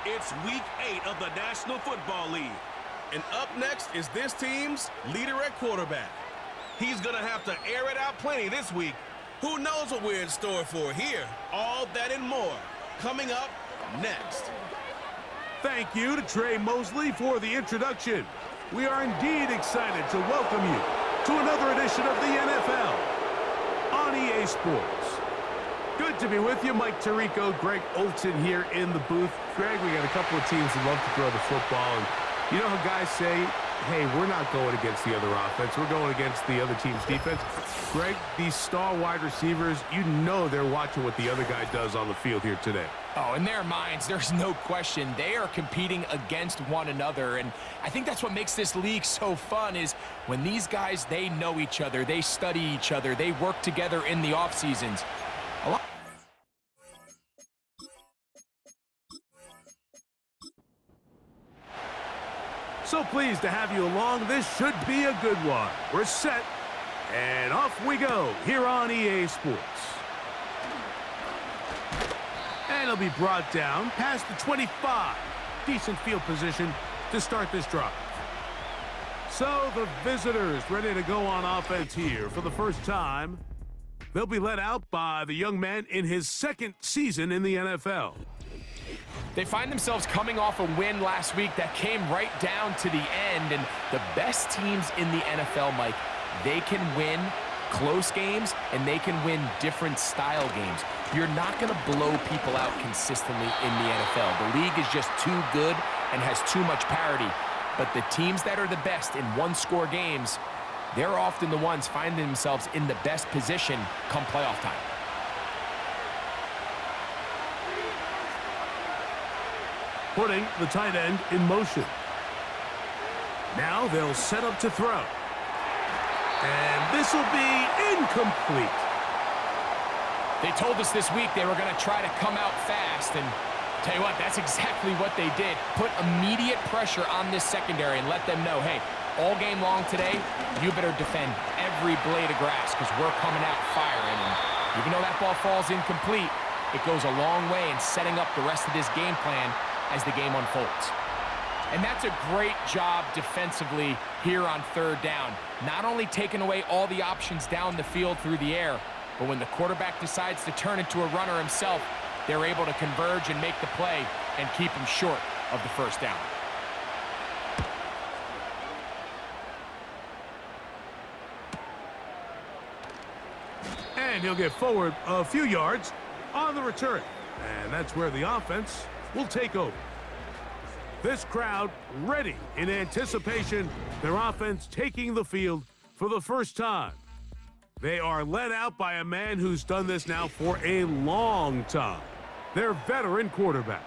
It's Week 8 of the National Football League. And up next is this team's leader at quarterback. He's going to have to air it out plenty this week. Who knows what we're in store for here? All that and more coming up next. Thank you to Trey Mosley for the introduction. We are indeed excited to welcome you to another edition of the NFL on EA Sports. Good to be with you. Mike Tirico, Greg Olson here in the booth. Greg, we got a couple of teams that love to throw the football. And you know how guys say, hey, we're not going against the other offense. We're going against the other team's defense. Greg, these star wide receivers, you know they're watching what the other guy does on the field here today. Oh, in their minds, there's no question. They are competing against one another. And I think that's what makes this league so fun is when these guys, they know each other. They study each other. They work together in the off seasons. So pleased to have you along. This should be a good one. We're set, and off we go here on EA Sports. And it'll be brought down past the 25. Decent field position to start this drive. So the visitors ready to go on offense here for the first time. They'll be led out by the young man in his second season in the NFL. They find themselves coming off a win last week that came right down to the end. And the best teams in the NFL, Mike, they can win close games and they can win different style games. You're not going to blow people out consistently in the NFL. The league is just too good and has too much parity. But the teams that are the best in one-score games, they're often the ones finding themselves in the best position come playoff time. Putting the tight end in motion. Now they'll set up to throw. And this will be incomplete. They told us this week they were going to try to come out fast, and tell you what, that's exactly what they did. Put immediate pressure on this secondary and let them know, hey, all game long today, you better defend every blade of grass because we're coming out firing. And even though that ball falls incomplete, it goes a long way in setting up the rest of this game plan as the game unfolds. And that's a great job defensively here on third down. Not only taking away all the options down the field through the air, but when the quarterback decides to turn into a runner himself, they're able to converge and make the play and keep him short of the first down. And he'll get forward a few yards on the return. And that's where the offense will take over. This crowd ready in anticipation, their offense taking the field for the first time. They are led out by a man who's done this now for a long time. Their veteran quarterback.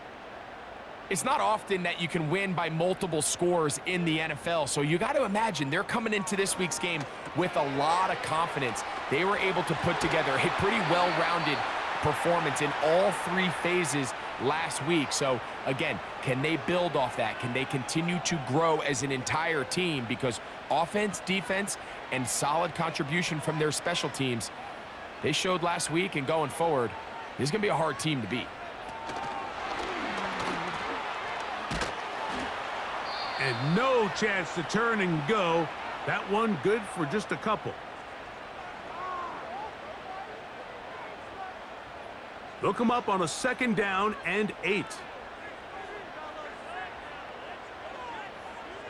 It's not often that you can win by multiple scores in the NFL, so you got to imagine they're coming into this week's game with a lot of confidence. They were able to put together a pretty well-rounded performance in all three phases last week. So again, can they build off that? Can they continue to grow as an entire team? Because offense, defense, and solid contribution from their special teams, they showed last week, and going forward, this is going to be a hard team to beat. And no chance to turn and go. That one good for just a couple. They'll come up on a 2nd down and 8.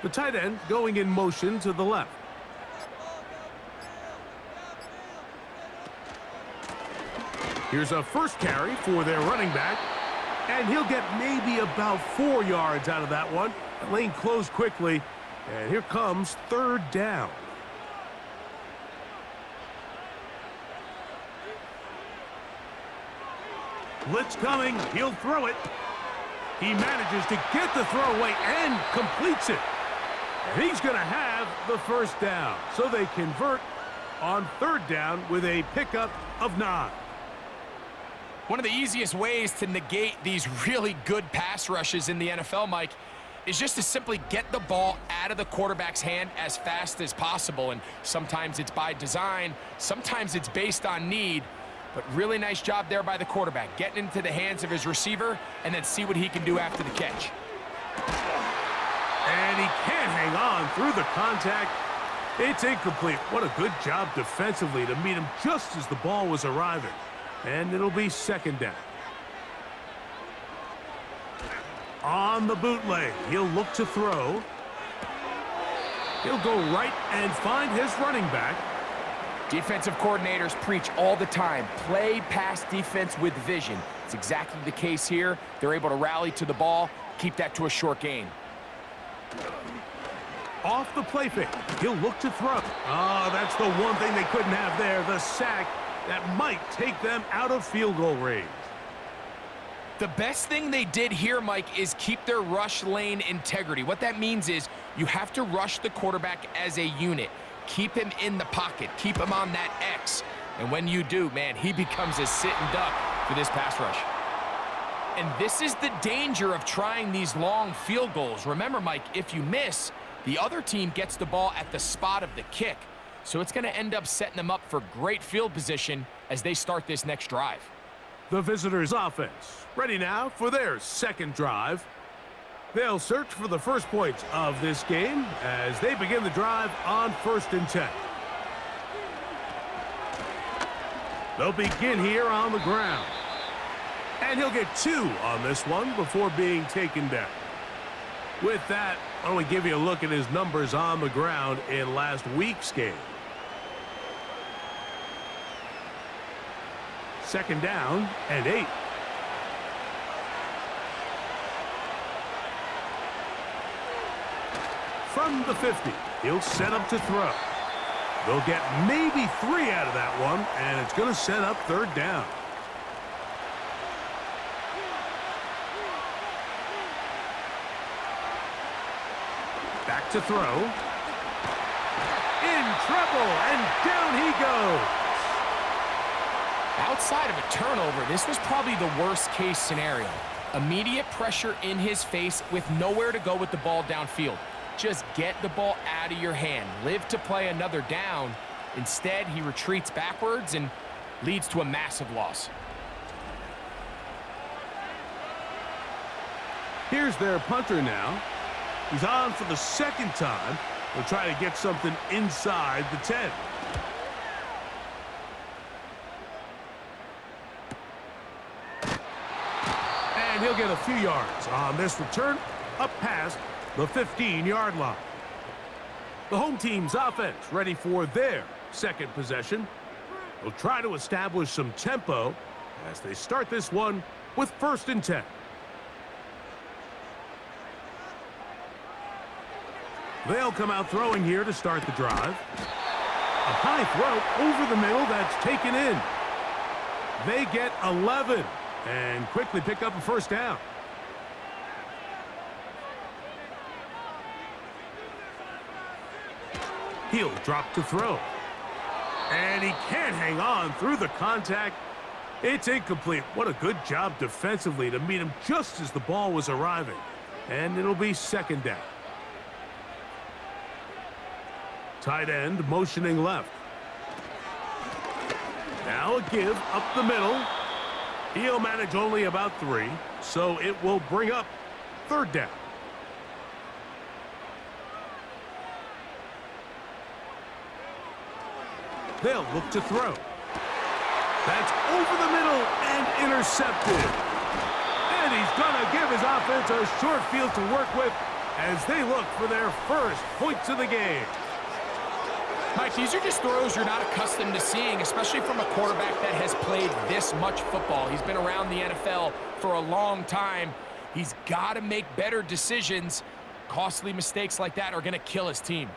The tight end going in motion to the left. Here's a first carry for their running back. And he'll get maybe about 4 yards out of that one. The lane closed quickly. And here comes 3rd down. Blitz coming. He'll throw it. He manages to get the throw away and completes it. And he's going to have the first down. So they convert on 3rd down with a pickup of 9. One of the easiest ways to negate these really good pass rushes in the NFL, Mike, is just to simply get the ball out of the quarterback's hand as fast as possible. And sometimes it's by design, sometimes it's based on need. But really nice job there by the quarterback, getting into the hands of his receiver and then see what he can do after the catch. And he can't hang on through the contact. It's incomplete. What a good job defensively to meet him just as the ball was arriving. And it'll be second down. On the bootleg, he'll look to throw. He'll go right and find his running back. Defensive coordinators preach all the time, play pass defense with vision. It's exactly the case here. They're able to rally to the ball, keep that to a short gain. Off the play fake, he'll look to throw. Oh, that's the one thing they couldn't have there, the sack that might take them out of field goal range. The best thing they did here, Mike, is keep their rush lane integrity. What that means is you have to rush the quarterback as a unit. Keep him in the pocket. Keep him on that X. And when you do, man, he becomes a sitting duck for this pass rush. And this is the danger of trying these long field goals. Remember, Mike, if you miss, the other team gets the ball at the spot of the kick. So it's going to end up setting them up for great field position as they start this next drive. The visitors' offense ready now for their second drive. They'll search for the first points of this game as they begin the drive on 1st and 10. They'll begin here on the ground. And he'll get 2 on this one before being taken down. With that, I want to give you a look at his numbers on the ground in last week's game. 2nd down and 8. From the 50, he'll set up to throw. They'll get maybe 3 out of that one, and it's going to set up 3rd down. Back to throw. In trouble, and down he goes. Outside of a turnover, this was probably the worst-case scenario. Immediate pressure in his face with nowhere to go with the ball downfield. Just get the ball out of your hand. Live to play another down. Instead, he retreats backwards and leads to a massive loss. Here's their punter now. He's on for the 2nd time. He'll try to get something inside the 10. And he'll get a few yards on this return up past the 15-yard line. The home team's offense ready for their second possession. They'll try to establish some tempo as they start this one with 1st and 10. They'll come out throwing here to start the drive. A high throw over the middle that's taken in. They get 11 and quickly pick up a 1st down. He'll drop to throw. And he can't hang on through the contact. It's incomplete. What a good job defensively to meet him just as the ball was arriving. And it'll be 2nd down. Tight end motioning left. Now a give up the middle. He'll manage only about 3, so it will bring up 3rd down. They'll look to throw. That's over the middle and intercepted. And he's going to give his offense a short field to work with as they look for their first points of the game. Mike, these are just throws you're not accustomed to seeing, especially from a quarterback that has played this much football. He's been around the NFL for a long time. He's got to make better decisions. Costly mistakes like that are going to kill his team.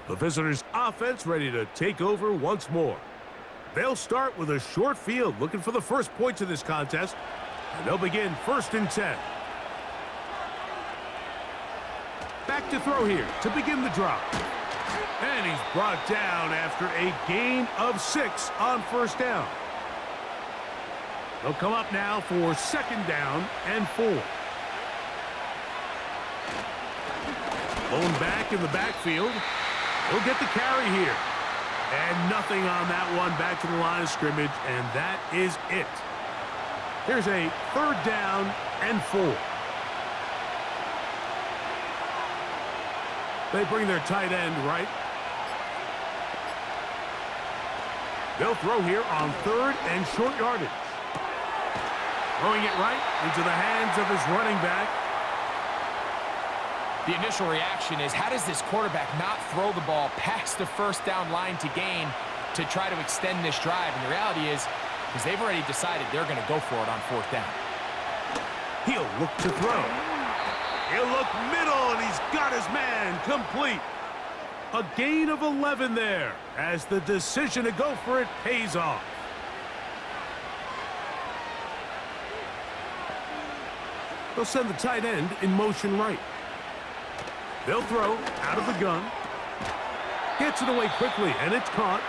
The visitors' offense ready to take over once more. They'll start with a short field, looking for the first points of this contest, and they'll begin 1st and 10. Back to throw here to begin the drop. And he's brought down after a gain of 6 on 1st down. They'll come up now for 2nd down and 4. Blown back in the backfield. He'll get the carry here. And nothing on that one. Back to the line of scrimmage, and that is it. Here's a 3rd down and 4. They bring their tight end right. They'll throw here on 3rd and short yardage. Throwing it right into the hands of his running back. The initial reaction is, how does this quarterback not throw the ball past the 1st down line to gain to try to extend this drive? And the reality is, because they've already decided they're going to go for it on 4th down. He'll look to throw. He'll look middle, and he's got his man complete. A gain of 11 there as the decision to go for it pays off. They'll send the tight end in motion right. They'll throw out of the gun. Gets it away quickly, and it's caught.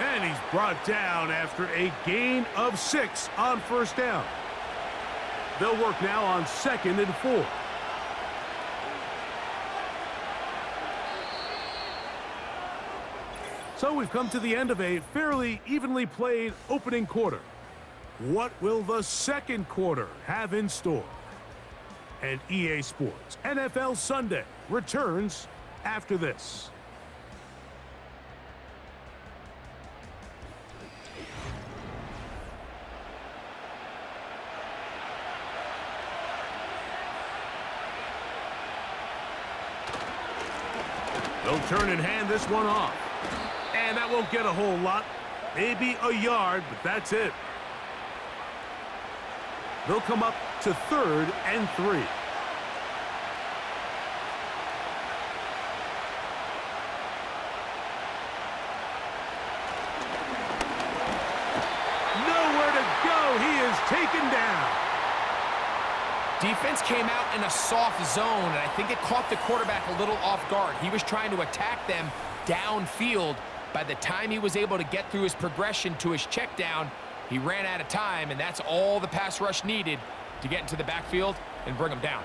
And he's brought down after a gain of 6 on 1st down. They'll work now on 2nd and 4. So we've come to the end of a fairly evenly played opening quarter. What will the 2nd quarter have in store? And EA Sports NFL Sunday returns after this. They'll turn and hand this one off. And that won't get a whole lot. Maybe a yard, but that's it. They'll come up to 3rd and 3. Nowhere to go. He is taken down. Defense came out in a soft zone, and I think it caught the quarterback a little off guard. He was trying to attack them downfield. By the time he was able to get through his progression to his check down, he ran out of time, and that's all the pass rush needed to get into the backfield and bring him down.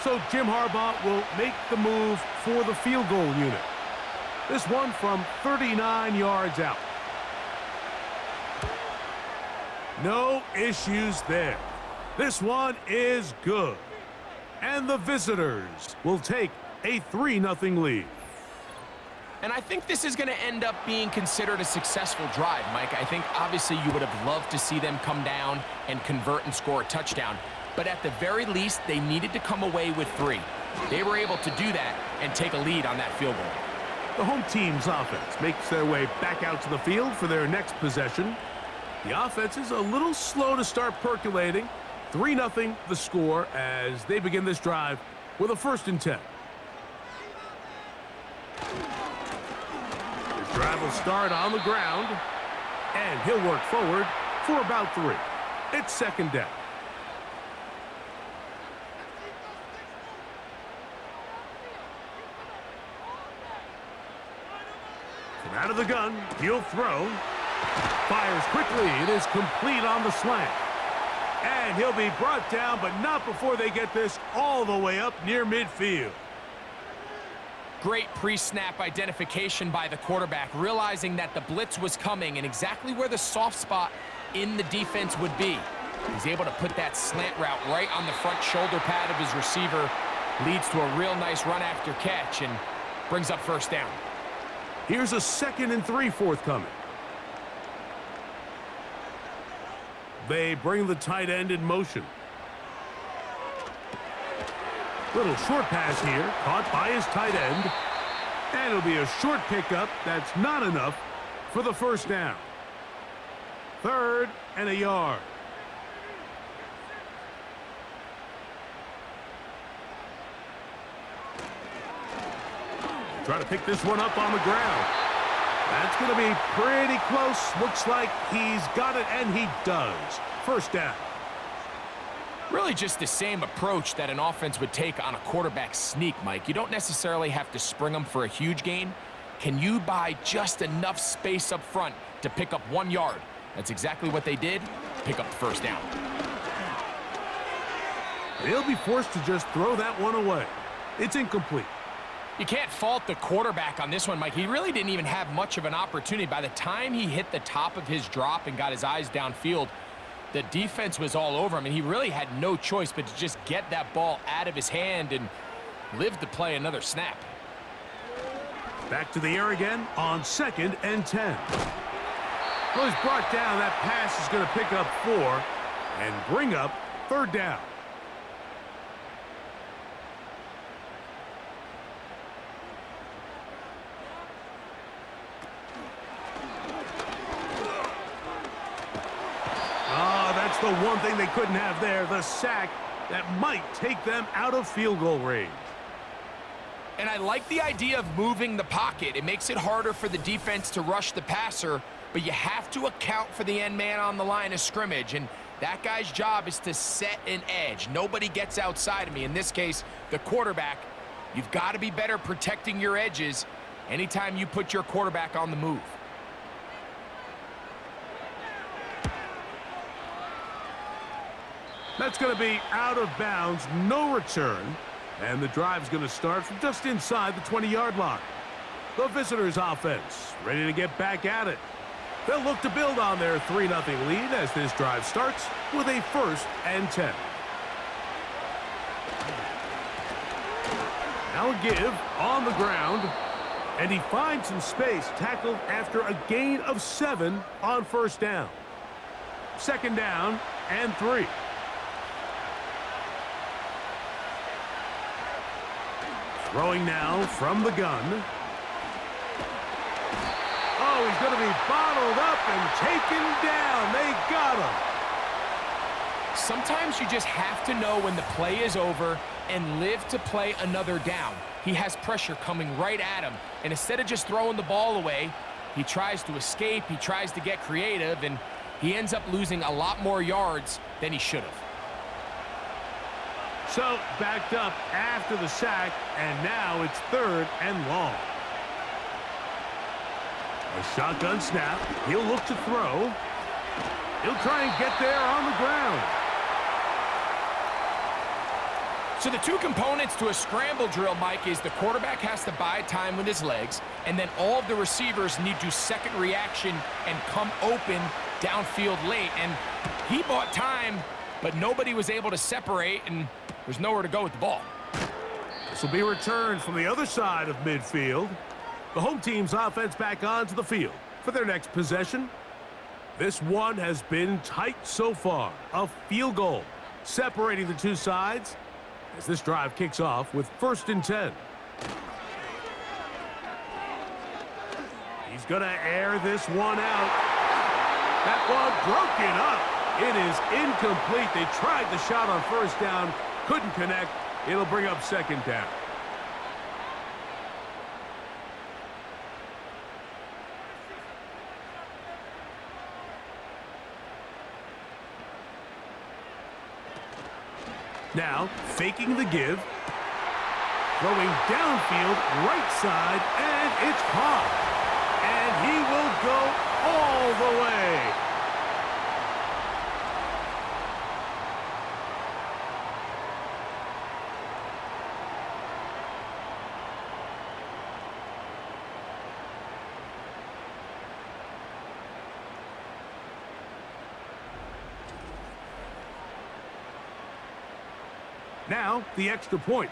So Jim Harbaugh will make the move for the field goal unit. This one from 39 yards out. No issues there. This one is good. And the visitors will take a 3-0 lead. And I think this is going to end up being considered a successful drive, Mike. I think obviously you would have loved to see them come down and convert and score a touchdown. But at the very least, they needed to come away with 3. They were able to do that and take a lead on that field goal. The home team's offense makes their way back out to the field for their next possession. The offense is a little slow to start percolating. 3-0 the score as they begin this drive with a 1st and 10. His drive will start on the ground, and he'll work forward for about 3. It's 2nd down. From out of the gun, he'll throw. Fires quickly. It is complete on the slant. And he'll be brought down, but not before they get this all the way up near midfield. Great pre-snap identification by the quarterback, realizing that the blitz was coming and exactly where the soft spot in the defense would be. He's able to put that slant route right on the front shoulder pad of his receiver. Leads to a real nice run after catch and brings up 1st down. Here's a 2nd and 3 forthcoming. They bring the tight end in motion. Little short pass here, caught by his tight end. And it'll be a short pickup. That's not enough for the 1st down. 3rd and a yard. Try to pick this one up on the ground. That's going to be pretty close. Looks like he's got it, and he does. 1st down. Really just the same approach that an offense would take on a quarterback sneak, Mike. You don't necessarily have to spring them for a huge gain. Can you buy just enough space up front to pick up 1 yard? That's exactly what they did. Pick up the 1st down. They'll be forced to just throw that one away. It's incomplete. You can't fault the quarterback on this one, Mike. He really didn't even have much of an opportunity. By the time he hit the top of his drop and got his eyes downfield, the defense was all over him, and he really had no choice but to just get that ball out of his hand and live to play another snap. Back to the air again on 2nd and 10. Well, he's brought down. That pass is going to pick up 4 and bring up 3rd down. That's the one thing they couldn't have there, the sack that might take them out of field goal range. And I like the idea of moving the pocket. It makes it harder for the defense to rush the passer, but you have to account for the end man on the line of scrimmage, and that guy's job is to set an edge. Nobody gets outside of me. In this case, the quarterback. You've got to be better protecting your edges anytime you put your quarterback on the move. That's going to be out of bounds, no return, and the drive's going to start from just inside the 20-yard line. The visitors' offense ready to get back at it. They'll look to build on their 3-0 lead as this drive starts with a 1st and 10. Now a give on the ground, and he finds some space, tackled after a gain of 7 on 1st down. 2nd down and 3. Throwing now from the gun. Oh, he's going to be bottled up and taken down. They got him. Sometimes you just have to know when the play is over and live to play another down. He has pressure coming right at him, and instead of just throwing the ball away, he tries to escape, he tries to get creative, and he ends up losing a lot more yards than he should have. So, backed up after the sack, and now it's 3rd and long. A shotgun snap. He'll look to throw. He'll try and get there on the ground. So the two components to a scramble drill, Mike, is the quarterback has to buy time with his legs, and then all of the receivers need to second reaction and come open downfield late. And he bought time, but nobody was able to separate, and there's nowhere to go with the ball. This will be returned from the other side of midfield. The home team's offense back onto the field for their next possession. This one has been tight so far. A field goal separating the two sides as this drive kicks off with 1st and 10. He's going to air this one out. That one broken up. It is incomplete. They tried the shot on 1st down. Couldn't connect. It'll bring up 2nd down. Now, faking the give. Throwing downfield, right side, and it's caught. And he will go all the way. Now, the extra point.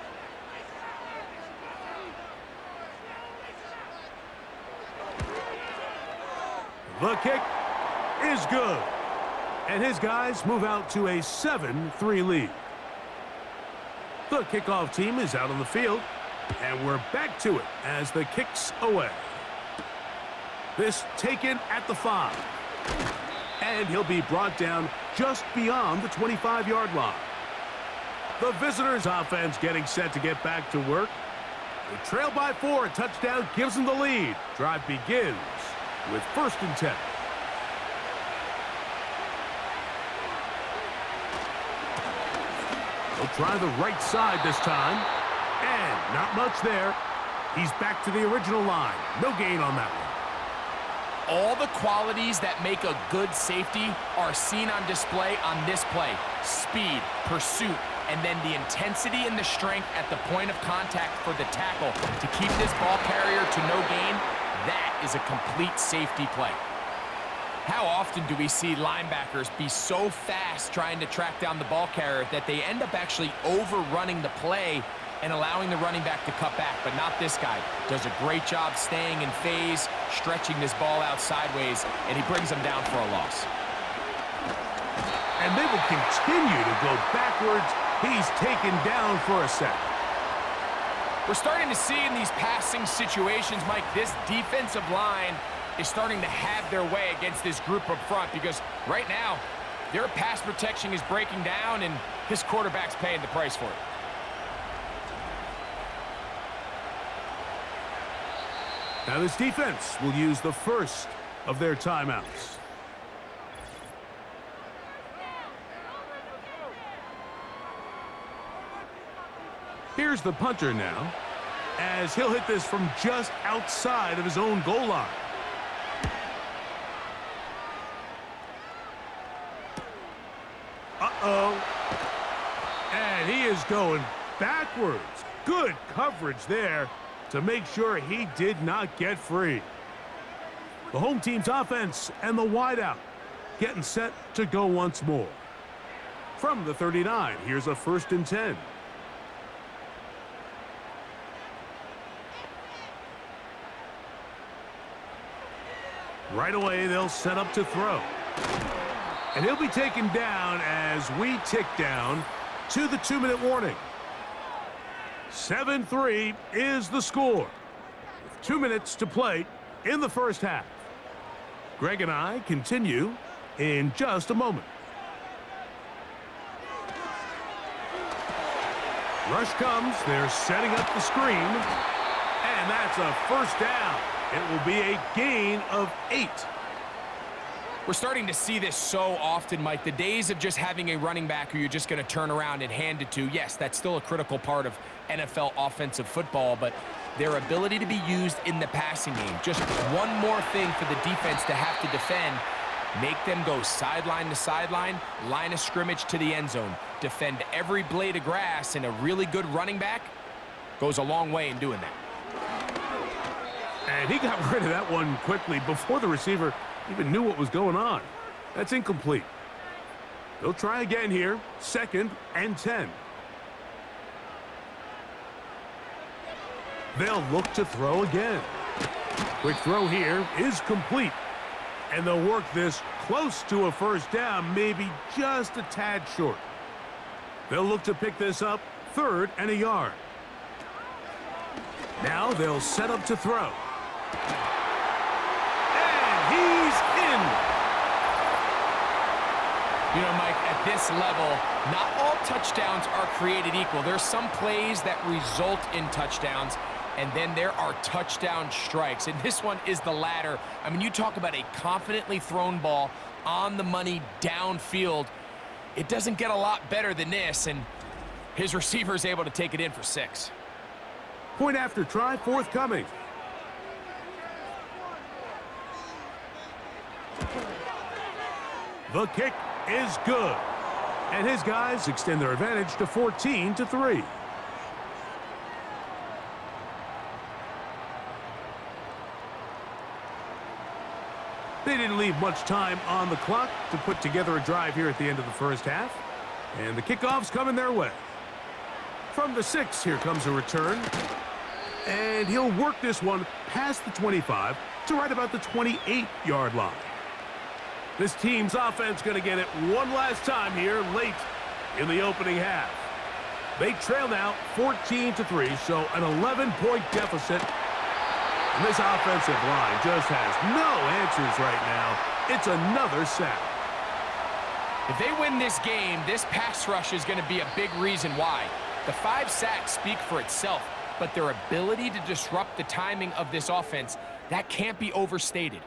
The kick is good. And his guys move out to a 7-3 lead. The kickoff team is out on the field. And we're back to it as the kick's away. This taken at the 5. And he'll be brought down just beyond the 25-yard line. The visitors' offense getting set to get back to work. They trail by 4. A touchdown gives them the lead. Drive begins with 1st and 10. He'll try the right side this time. And not much there. He's back to the original line. No gain on that one. All the qualities that make a good safety are seen on display on this play. Speed, pursuit, and then the intensity and the strength at the point of contact for the tackle to keep this ball carrier to no gain, that is a complete safety play. How often do we see linebackers be so fast trying to track down the ball carrier that they end up actually overrunning the play and allowing the running back to cut back, but not this guy. Does a great job staying in phase, stretching this ball out sideways, and he brings them down for a loss. And they will continue to go backwards. He's taken down for a sack. We're starting to see in these passing situations, Mike, this defensive line is starting to have their way against this group up front because right now, their pass protection is breaking down and his quarterback's paying the price for it. Now this defense will use the first of their timeouts. Here's the punter now, as he'll hit this from just outside of his own goal line. Uh-oh. And he is going backwards. Good coverage there to make sure he did not get free. The home team's offense and the wideout getting set to go once more. From the 39, here's a 1st and 10. Right away, they'll set up to throw. And he'll be taken down as we tick down to the 2-minute warning. 7-3 is the score, with 2 minutes to play in the first half. Greg and I continue in just a moment. Rush comes, they're setting up the screen, and that's a first down. It will be a gain of 8. We're starting to see this so often, Mike. The days of just having a running back who you're just going to turn around and hand it to, yes, that's still a critical part of NFL offensive football, but their ability to be used in the passing game, just one more thing for the defense to have to defend, make them go sideline to sideline, line of scrimmage to the end zone, defend every blade of grass, and a really good running back goes a long way in doing that. And he got rid of that one quickly before the receiver even knew what was going on. That's incomplete. They'll try again here. 2nd and 10. They'll look to throw again. Quick throw here is complete. And they'll work this close to a first down, maybe just a tad short. They'll look to pick this up 3rd and a yard. Now they'll set up to throw. He's in. You know, Mike, at this level, not all touchdowns are created equal. There's some plays that result in touchdowns, and then there are touchdown strikes. And this one is the latter. I mean, you talk about a confidently thrown ball on the money downfield. It doesn't get a lot better than this, and his receiver is able to take it in for 6. Point after try forthcoming. The kick is good. And his guys extend their advantage to 14-3. They didn't leave much time on the clock to put together a drive here at the end of the first half. And the kickoff's coming their way. From the 6, here comes a return. And he'll work this one past the 25 to right about the 28-yard line. This team's offense going to get it one last time here late in the opening half. They trail now 14-3, so an 11-point deficit. And this offensive line just has no answers right now. It's another sack. If they win this game, this pass rush is going to be a big reason why. The 5 sacks speak for itself, but their ability to disrupt the timing of this offense, that can't be overstated.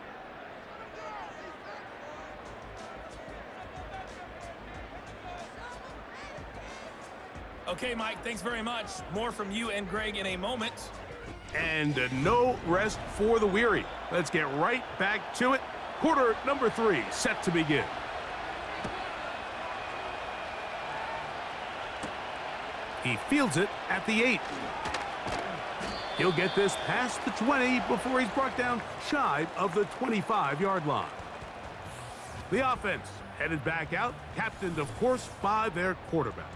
Okay, Mike, thanks very much. More from you and Greg in a moment. And no rest for the weary. Let's get right back to it. Quarter number 3 set to begin. He fields it at the 8. He'll get this past the 20 before he's brought down shy of the 25-yard line. The offense headed back out, captained, of course, by their quarterback.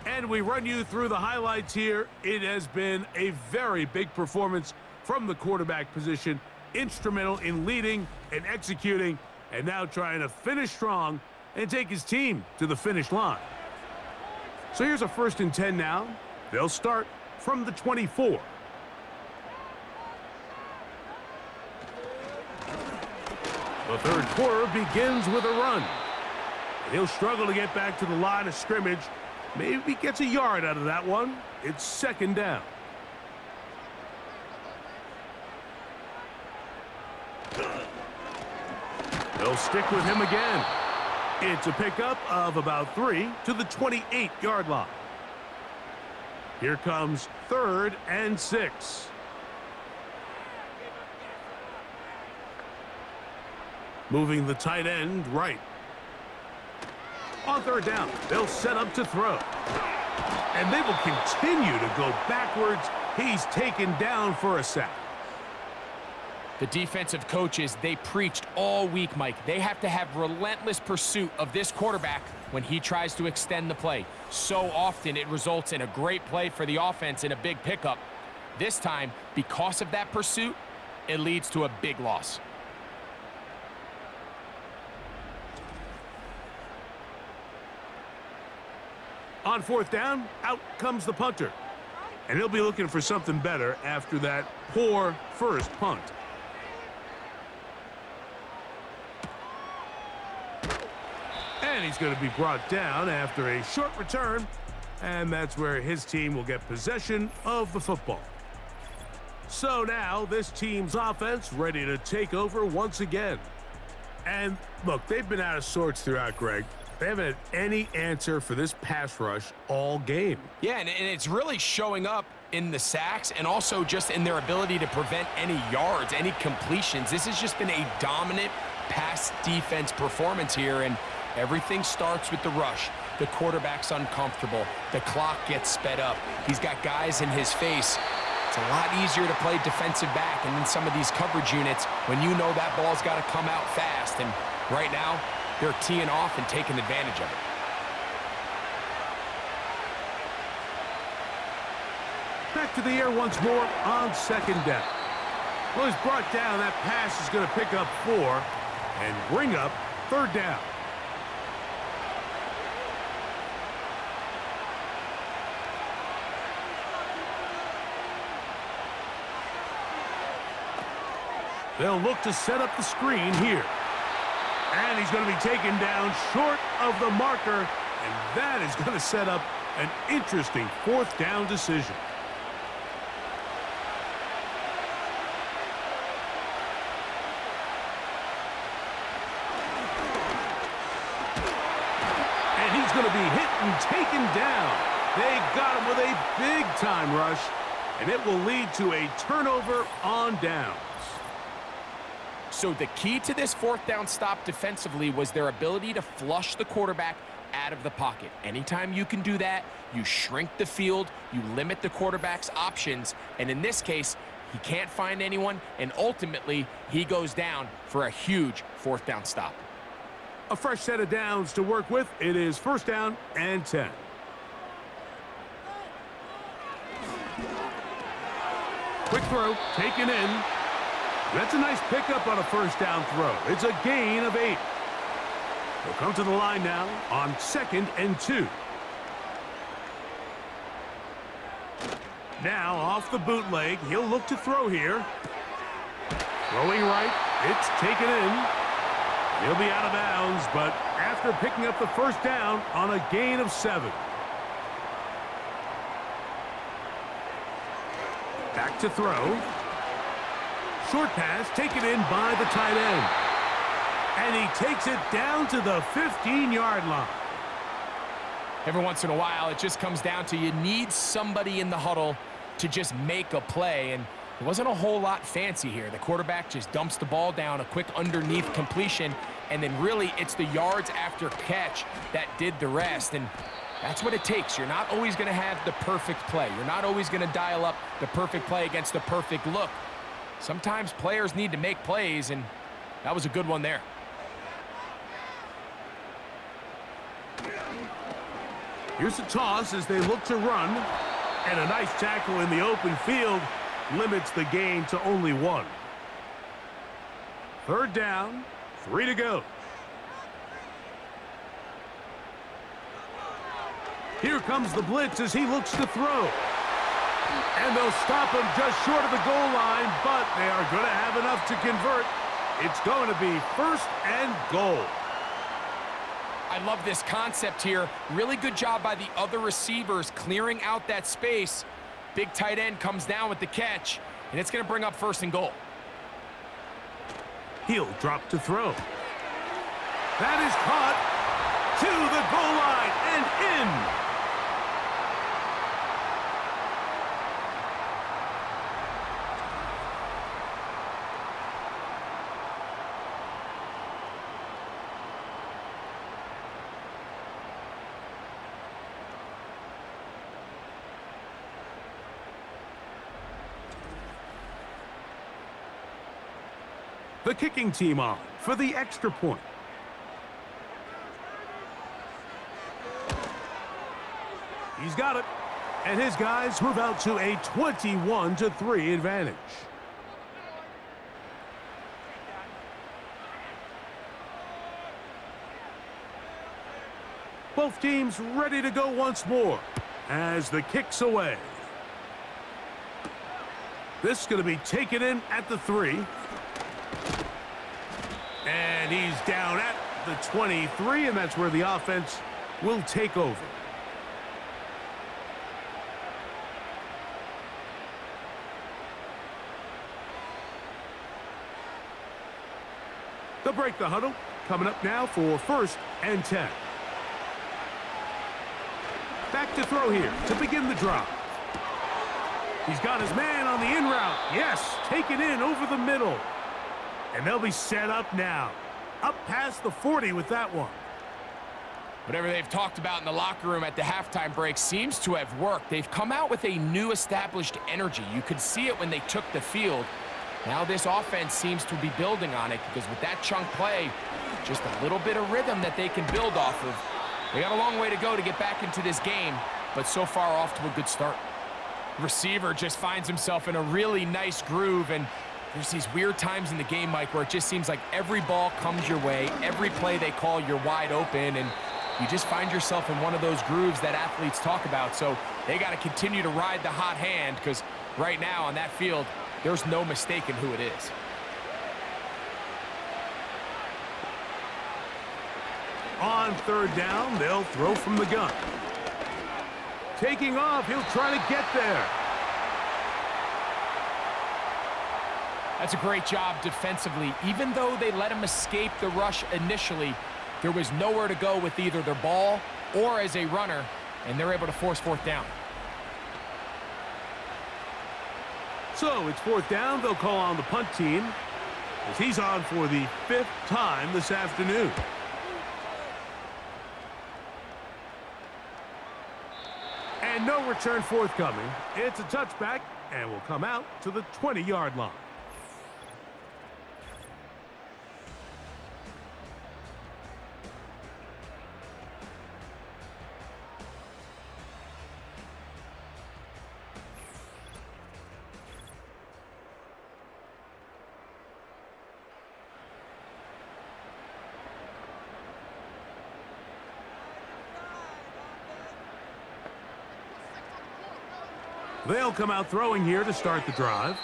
And we run you through the highlights here. It has been a very big performance from the quarterback position, instrumental in leading and executing, and now trying to finish strong and take his team to the finish line. So here's a 1st and 10 now. They'll start from the 24. The third quarter begins with a run. He'll struggle to get back to the line of scrimmage. Maybe he gets a yard out of that one. It's 2nd down. They'll stick with him again. It's a pickup of about 3 to the 28-yard line. Here comes 3rd and 6. Moving the tight end right. On 3rd down, they'll set up to throw. And they will continue to go backwards. He's taken down for a sack. The defensive coaches, they preached all week, Mike. They have to have relentless pursuit of this quarterback when he tries to extend the play. So often it results in a great play for the offense and a big pickup. This time, because of that pursuit, it leads to a big loss. On 4th down, out comes the punter. And he'll be looking for something better after that poor first punt. And he's going to be brought down after a short return. And that's where his team will get possession of the football. So now this team's offense ready to take over once again. And look, they've been out of sorts throughout, Greg. They haven't had any answer for this pass rush all game. Yeah, and it's really showing up in the sacks and also just in their ability to prevent any yards, any completions. This has just been a dominant pass defense performance here, and everything starts with the rush. The quarterback's uncomfortable. The clock gets sped up. He's got guys in his face. It's a lot easier to play defensive back, and in some of these coverage units, when you know that ball's got to come out fast, and right now, they're teeing off and taking advantage of it. Back to the air once more on 2nd down. Well, he's brought down. That pass is going to pick up 4 and bring up 3rd down. They'll look to set up the screen here. And he's going to be taken down short of the marker, and that is going to set up an interesting 4th down decision. And he's going to be hit and taken down. They got him with a big-time rush, and it will lead to a turnover on downs. So the key to this 4th down stop defensively was their ability to flush the quarterback out of the pocket. Anytime you can do that, you shrink the field, you limit the quarterback's options, and in this case, he can't find anyone, and ultimately, he goes down for a huge 4th down stop. A fresh set of downs to work with. It is 1st down and 10. Quick throw, taken in. That's a nice pickup on a 1st down throw. It's a gain of 8. They'll come to the line now on 2nd and 2. Now off the bootleg, he'll look to throw here. Throwing right, it's taken in. He'll be out of bounds, but after picking up the 1st down on a gain of 7. Back to throw. Short pass taken in by the tight end. And he takes it down to the 15-yard line. Every once in a while, it just comes down to you need somebody in the huddle to just make a play, and it wasn't a whole lot fancy here. The quarterback just dumps the ball down, a quick underneath completion, and then really it's the yards after catch that did the rest. And That's what it takes. You're not always going to have the perfect play. You're not always going to dial up the perfect play against the perfect look. Sometimes players need to make plays, and that was a good one there. Here's a toss as they look to run. And a nice tackle in the open field limits the gain to only 1. 3rd down, 3 to go. Here comes the blitz as he looks to throw. And they'll stop him just short of the goal line, but they are going to have enough to convert. It's going to be 1st and goal. I love this concept here. Really good job by the other receivers clearing out that space. Big tight end comes down with the catch, and it's going to bring up 1st and goal. He'll drop to throw. That is caught to the goal line and in. The kicking team on for the extra point. He's got it. And his guys move out to a 21-3 advantage. Both teams ready to go once more as the kick's away. This is going to be taken in at the 3. And he's down at the 23, and that's where the offense will take over. They'll break the huddle. Coming up now for 1st and 10. Back to throw here to begin the drive. He's got his man on the in route. Yes, taken in over the middle. And they'll be set up now. Up past the 40 with that one. Whatever they've talked about in the locker room at the halftime break seems to have worked. They've come out with a new established energy. You could see it when they took the field. Now this offense seems to be building on it because with that chunk play, just a little bit of rhythm that they can build off of. They got a long way to go to get back into this game, but so far off to a good start. Receiver just finds himself in a really nice groove, and there's these weird times in the game, Mike, where it just seems like every ball comes your way, every play they call, you're wide open, and you just find yourself in one of those grooves that athletes talk about. So they got to continue to ride the hot hand because right now on that field, there's no mistaking who it is. On 3rd down, they'll throw from the gun. Taking off, he'll try to get there. That's a great job defensively. Even though they let him escape the rush initially, there was nowhere to go with either their ball or as a runner, and they're able to force 4th down. So it's 4th down. They'll call on the punt team as he's on for the 5th time this afternoon. And no return forthcoming. It's a touchback and will come out to the 20-yard line. They'll come out throwing here to start the drive.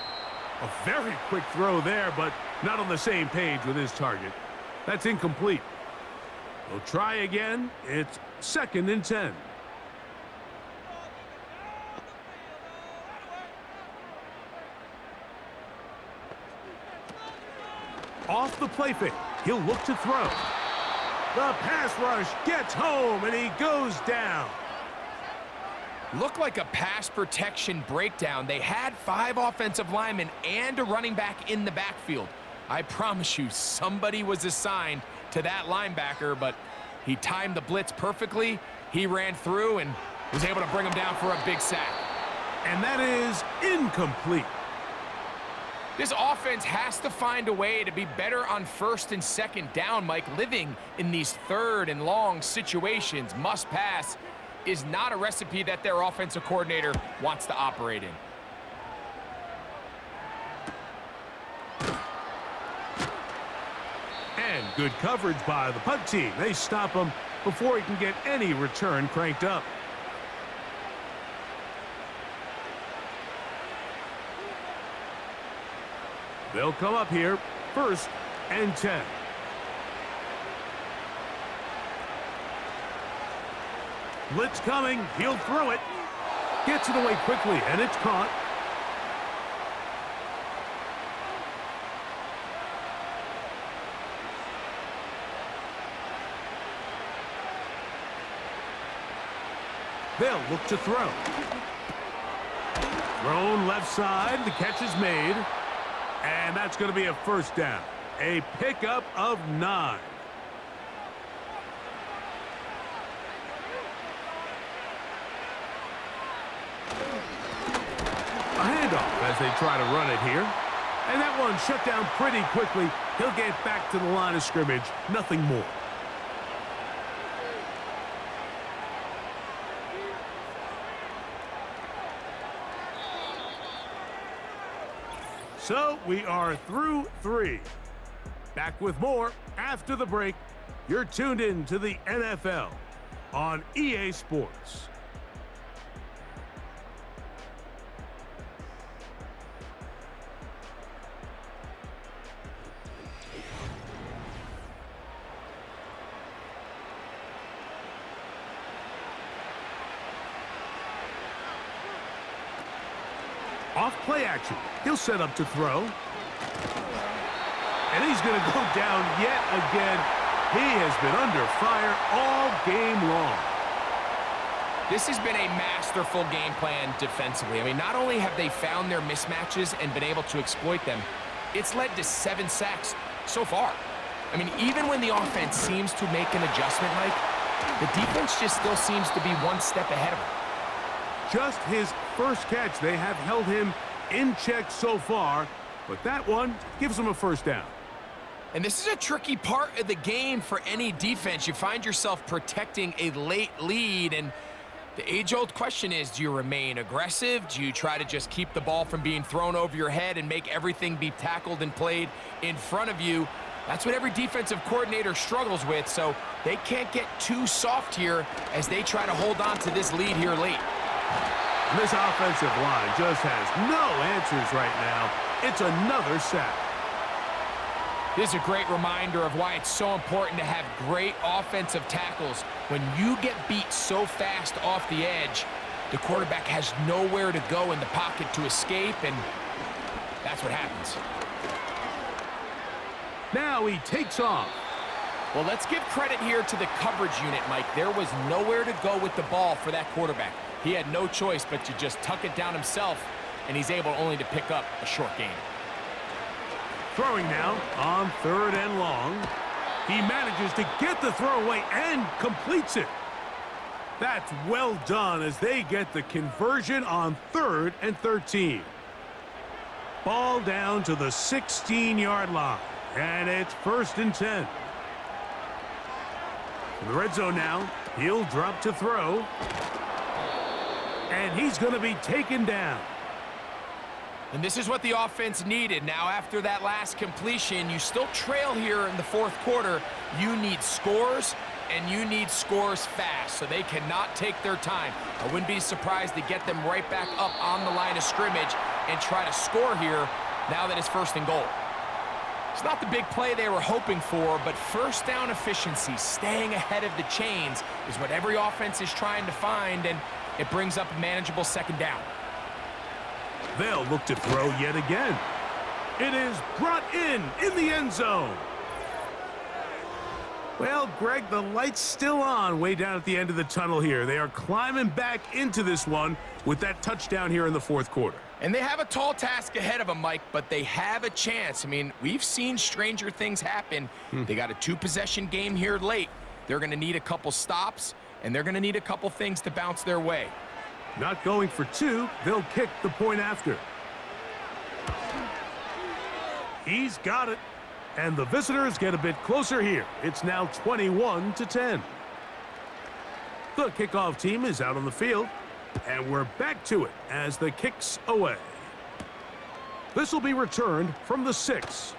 A very quick throw there, but not on the same page with his target. That's incomplete. They'll try again. It's 2nd and 10. Off the play fake. He'll look to throw. The pass rush gets home, and he goes down. Looked like a pass protection breakdown. They had 5 offensive linemen and a running back in the backfield. I promise you, somebody was assigned to that linebacker, but he timed the blitz perfectly. He ran through and was able to bring him down for a big sack. And that is incomplete. This offense has to find a way to be better on first and second down, Mike. Living in these third and long situations, must pass, is not a recipe that their offensive coordinator wants to operate in. And good coverage by the punt team. They stop him before he can get any return cranked up. They'll come up here, 1st and 10. Blitz coming. He'll throw it. Gets it away quickly, and it's caught. They'll look to throw. Thrown left side. The catch is made. And that's going to be a 1st down. A pickup of 9. A handoff as they try to run it here. And that one shut down pretty quickly. He'll get back to the line of scrimmage. Nothing more. So we are through 3. Back with more after the break. You're tuned in to the NFL on EA Sports. Off play action. He'll set up to throw. And he's going to go down yet again. He has been under fire all game long. This has been a masterful game plan defensively. I mean, not only have they found their mismatches and been able to exploit them, it's led to 7 sacks so far. I mean, even when the offense seems to make an adjustment, Mike, the defense just still seems to be one step ahead of them. Just his first catch. They have held him in check so far, but that one gives him a 1st down. And this is a tricky part of the game for any defense. You find yourself protecting a late lead, and the age-old question is, do you remain aggressive? Do you try to just keep the ball from being thrown over your head and make everything be tackled and played in front of you? That's what every defensive coordinator struggles with, so they can't get too soft here as they try to hold on to this lead here late. This offensive line just has no answers right now. It's another sack. This is a great reminder of why it's so important to have great offensive tackles. When you get beat so fast off the edge, the quarterback has nowhere to go in the pocket to escape, and that's what happens. Now he takes off. Well, let's give credit here to the coverage unit, Mike. There was nowhere to go with the ball for that quarterback. He had no choice but to just tuck it down himself, and he's able only to pick up a short gain. Throwing now on 3rd and long. He manages to get the throw away and completes it. That's well done as they get the conversion on 3rd and 13. Ball down to the 16-yard line, and it's 1st and 10. In the red zone now, he'll drop to throw. And he's going to be taken down. And this is what the offense needed. Now, after that last completion, you still trail here in the 4th quarter. You need scores, and you need scores fast, so they cannot take their time. I wouldn't be surprised to get them right back up on the line of scrimmage and try to score here now that it's 1st and goal. It's not the big play they were hoping for, but 1st down efficiency, staying ahead of the chains, is what every offense is trying to find, and it brings up a manageable 2nd down. They'll look to throw yet again. It is brought in the end zone. Well, Greg, the light's still on way down at the end of the tunnel here. They are climbing back into this one with that touchdown here in the 4th quarter. And they have a tall task ahead of them, Mike, but they have a chance. I mean, we've seen stranger things happen. They got a 2-possession game here late. They're going to need a couple stops, and they're going to need a couple things to bounce their way. Not going for two, they'll kick the point after. He's got it. And the visitors get a bit closer here. It's now 21-10. The kickoff team is out on the field, and we're back to it as the kick's away. This will be returned from the 6.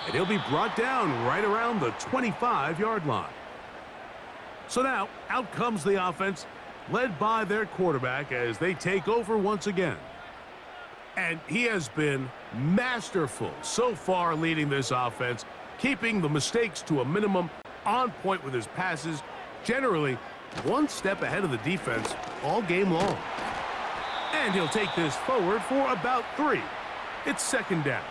And he'll be brought down right around the 25-yard line. So now, out comes the offense, led by their quarterback as they take over once again. And he has been masterful so far leading this offense, keeping the mistakes to a minimum, on point with his passes, generally one step ahead of the defense all game long. And he'll take this forward for about 3. It's second down.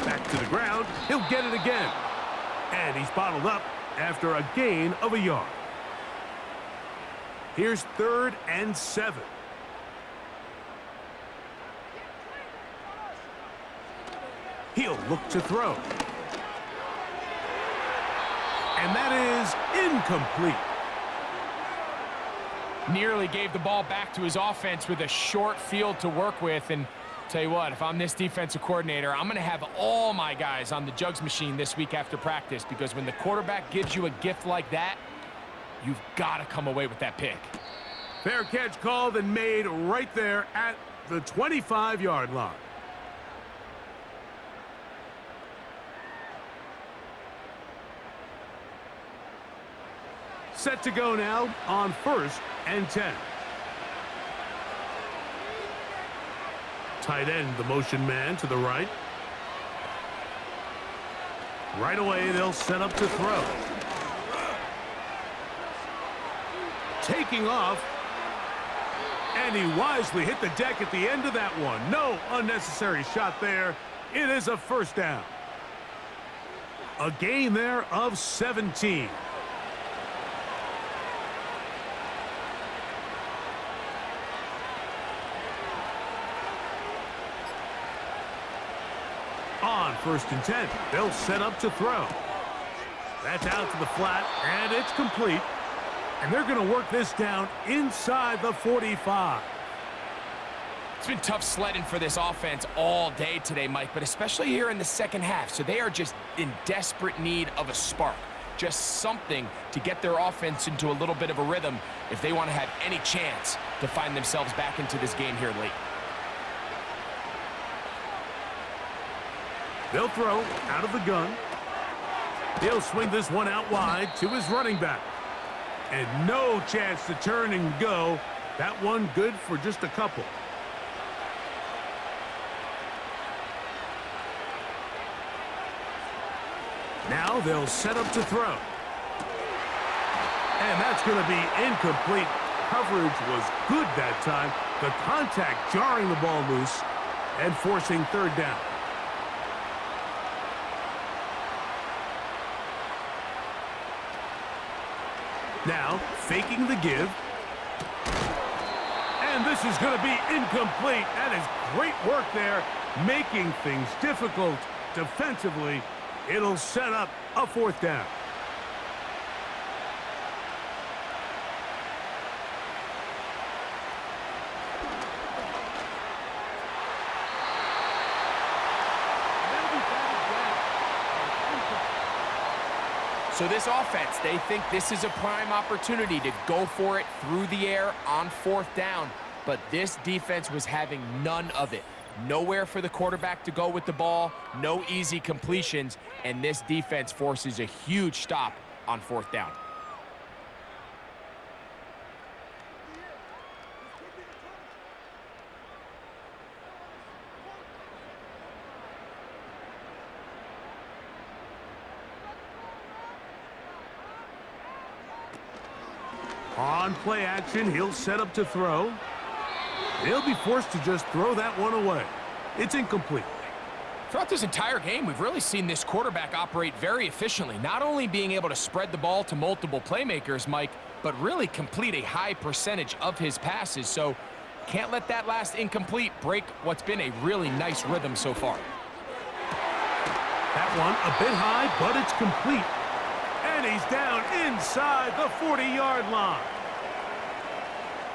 Back to the ground. He'll get it again. And he's bottled up after a gain of a yard. Here's 3rd and 7. He'll look to throw. And that is incomplete. Nearly gave the ball back to his offense with a short field to work with. And tell you what, if I'm this defensive coordinator, I'm going to have all my guys on the jugs machine this week after practice, because when the quarterback gives you a gift like that, you've got to come away with that pick. Fair catch called and made right there at the 25-yard line. Set to go now on 1st and 10. Tight end, the motion man to the right. Right away, they'll set up to throw. Taking off. And he wisely hit the deck at the end of that one. No unnecessary shot there. It is a first down. A gain there of 17. On 1st and 10, they'll set up to throw. That's out to the flat, and it's complete. And they're going to work this down inside the 45. It's been tough sledding for this offense all day today, Mike, but especially here in the second half. So they are just in desperate need of a spark, just something to get their offense into a little bit of a rhythm if they want to have any chance to find themselves back into this game here late. They'll throw out of the gun. He'll swing this one out wide to his running back. And no chance to turn and go. That one good for just a couple. Now they'll set up to throw. And that's going to be incomplete. Coverage was good that time. The contact jarring the ball loose and forcing 3rd down. Now, faking the give. And this is going to be incomplete. That is great work there, making things difficult defensively. It'll set up a 4th down. So this offense, they think this is a prime opportunity to go for it through the air on 4th down. But this defense was having none of it. Nowhere for the quarterback to go with the ball, no easy completions, and this defense forces a huge stop on 4th down. On play action, he'll set up to throw. He'll be forced to just throw that one away. It's incomplete. Throughout this entire game, we've really seen this quarterback operate very efficiently, not only being able to spread the ball to multiple playmakers, Mike, but really complete a high percentage of his passes. So Can't let that last incomplete break what's been a really nice rhythm so far. That one a bit high, but it's complete. And he's down inside the 40-yard line.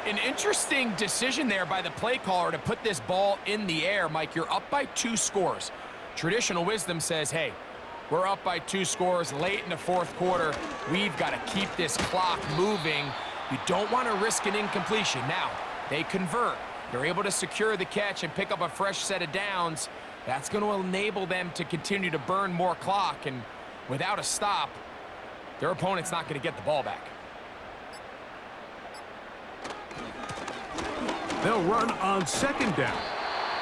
An interesting decision there by the play caller to put this ball in the air. Mike, you're up by 2 scores. Traditional wisdom says, hey, we're up by 2 scores late in the 4th quarter. We've got to keep this clock moving. You don't want to risk an incompletion. Now, they convert. They're able to secure the catch and pick up a fresh set of downs. That's going to enable them to continue to burn more clock. And without a stop, their opponent's not going to get the ball back. They'll run on 2nd down.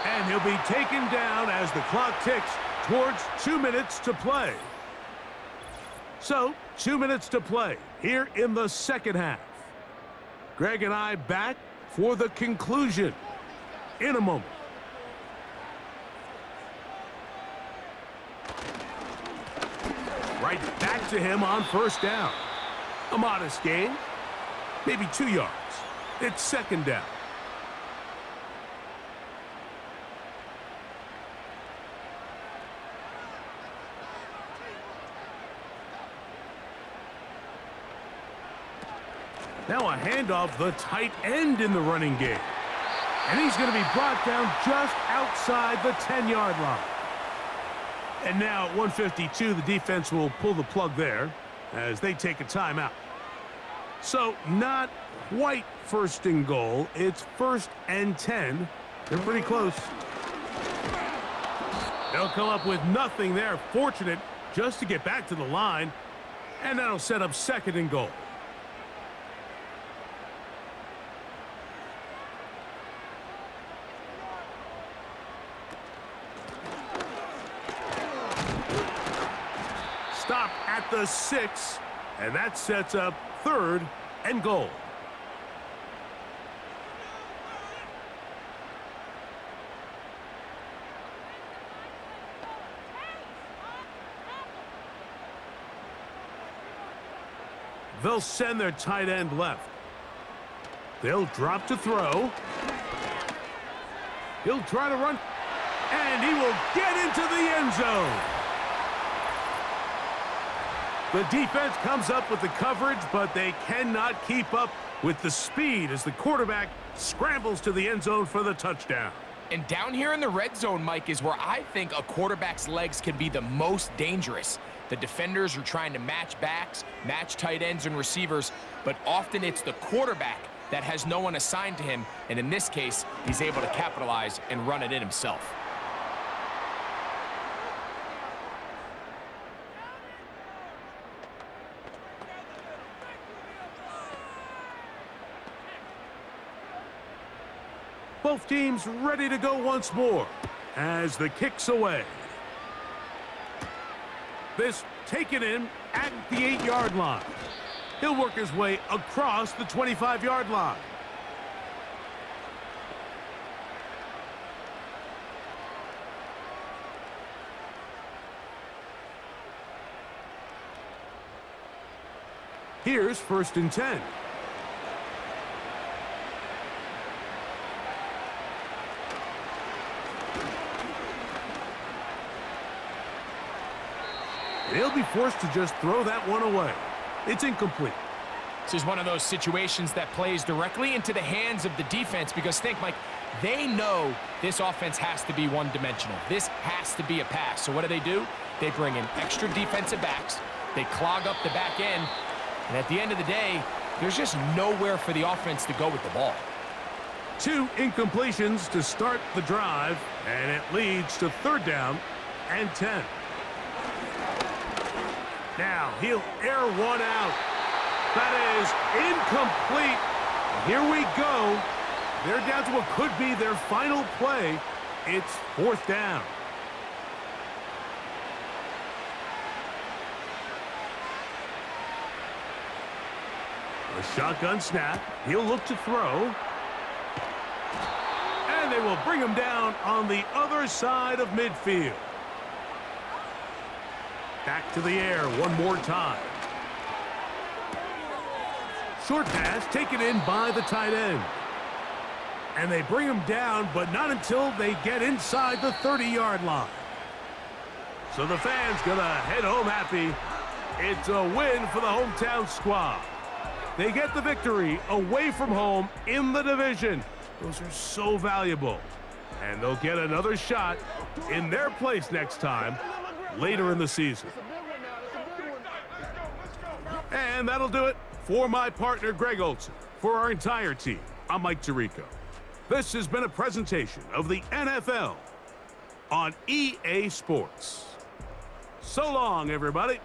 And he'll be taken down as the clock ticks towards 2 minutes to play. So, 2 minutes to play here in the 2nd half. Greg and I back for the conclusion in a moment. Right back to him on 1st down. A modest gain, maybe 2 yards. It's 2nd down. Now a handoff, the tight end in the running game. And he's going to be brought down just outside the 10-yard line. And now at 1:52, the defense will pull the plug there as they take a timeout. So not quite 1st and goal. It's 1st and 10. They're pretty close. They'll come up with nothing there. Fortunate just to get back to the line. And that'll set up 2nd and goal. Stop at the 6, and that sets up 3rd and goal. They'll send their tight end left. They'll drop to throw. He'll try to run, and he will get into the end zone. The defense comes up with the coverage, but they cannot keep up with the speed as the quarterback scrambles to the end zone for the touchdown. And down here in the red zone, Mike, is where I think a quarterback's legs can be the most dangerous. The defenders are trying to match backs, match tight ends and receivers, but often it's the quarterback that has no one assigned to him, and in this case, he's able to capitalize and run it in himself. Both teams ready to go once more as the kick's away. This taken in at the 8-yard line. He'll work his way across the 25-yard line. Here's 1st and 10. They'll be forced to just throw that one away. It's incomplete. This is one of those situations that plays directly into the hands of the defense because think, Mike, they know this offense has to be one-dimensional. This has to be a pass. So what do? They bring in extra defensive backs. They clog up the back end. And at the end of the day, there's just nowhere for the offense to go with the ball. 2 incompletions to start the drive, and it leads to 3rd down and 10. Now he'll air one out. That is incomplete. Here we go. They're down to what could be their final play. It's 4th down. A shotgun snap. He'll look to throw. And they will bring him down on the other side of midfield. Back to the air one more time. Short pass taken in by the tight end. And they bring him down, but not until they get inside the 30-yard line. So the fans gonna head home happy. It's a win for the hometown squad. They get the victory away from home in the division. Those are so valuable. And they'll get another shot in their place next time, later in the season. And that'll do it for my partner, Greg Olson. For our entire team, I'm Mike Tirico. This has been a presentation of the NFL on EA Sports. So long, everybody.